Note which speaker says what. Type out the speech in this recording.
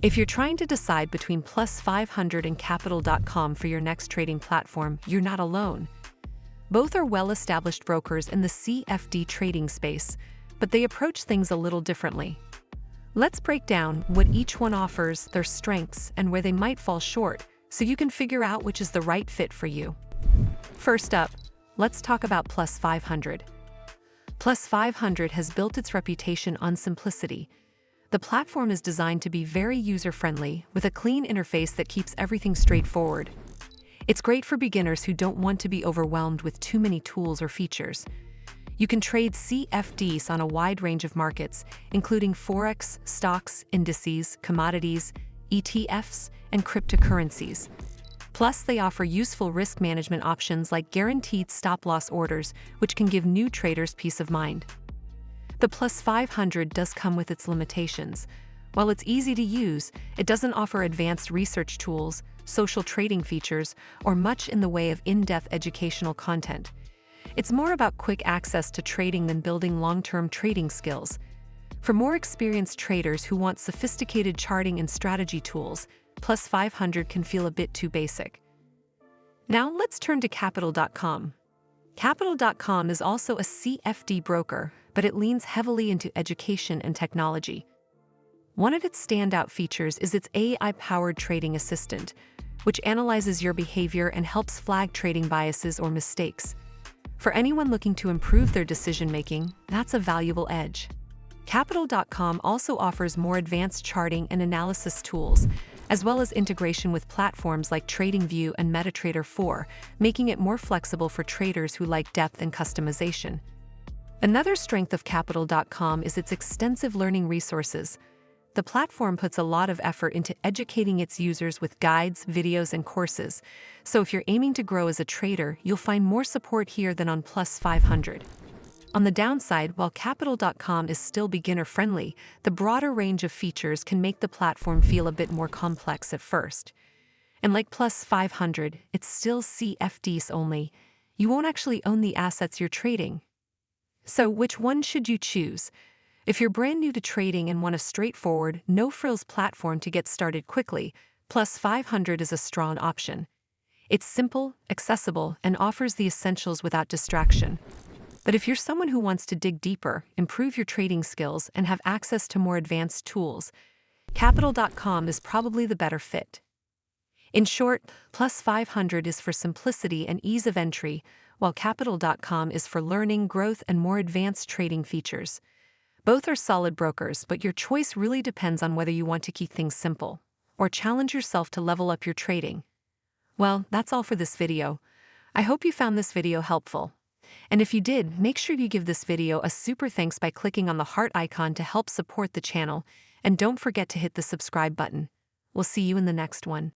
Speaker 1: If you're trying to decide between Plus500 and Capital.com for your next trading platform, you're not alone. Both are well-established brokers in the CFD trading space, but they approach things a little differently. Let's break down what each one offers, their strengths, and where they might fall short, so you can figure out which is the right fit for you. First up, let's talk about Plus500. Plus500 has built its reputation on simplicity. The platform is designed to be very user-friendly, with a clean interface that keeps everything straightforward. It's great for beginners who don't want to be overwhelmed with too many tools or features. You can trade CFDs on a wide range of markets, including forex, stocks, indices, commodities, ETFs, and cryptocurrencies. Plus, they offer useful risk management options like guaranteed stop-loss orders, which can give new traders peace of mind. The Plus500 does come with its limitations. While it's easy to use, it doesn't offer advanced research tools, social trading features, or much in the way of in-depth educational content. It's more about quick access to trading than building long-term trading skills. For more experienced traders who want sophisticated charting and strategy tools, Plus500 can feel a bit too basic. Now let's turn to Capital.com. Capital.com is also a CFD broker, but it leans heavily into education and technology. One of its standout features is its AI-powered trading assistant, which analyzes your behavior and helps flag trading biases or mistakes. For anyone looking to improve their decision-making, that's a valuable edge. Capital.com also offers more advanced charting and analysis tools, as well as integration with platforms like TradingView and MetaTrader 4, making it more flexible for traders who like depth and customization. Another strength of Capital.com is its extensive learning resources. The platform puts a lot of effort into educating its users with guides, videos, and courses, so if you're aiming to grow as a trader, you'll find more support here than on Plus500. On the downside, while Capital.com is still beginner-friendly, the broader range of features can make the platform feel a bit more complex at first. And like Plus500, it's still CFDs only. You won't actually own the assets you're trading. So which one should you choose? If you're brand new to trading and want a straightforward, no-frills platform to get started quickly, Plus500 is a strong option. It's simple, accessible, and offers the essentials without distraction. But if you're someone who wants to dig deeper, improve your trading skills, and have access to more advanced tools, Capital.com is probably the better fit. In short, Plus500 is for simplicity and ease of entry, while Capital.com is for learning, growth, and more advanced trading features. Both are solid brokers, but your choice really depends on whether you want to keep things simple or challenge yourself to level up your trading. Well, that's all for this video. I hope you found this video helpful. And if you did, make sure you give this video a super thanks by clicking on the heart icon to help support the channel, and don't forget to hit the subscribe button. We'll see you in the next one.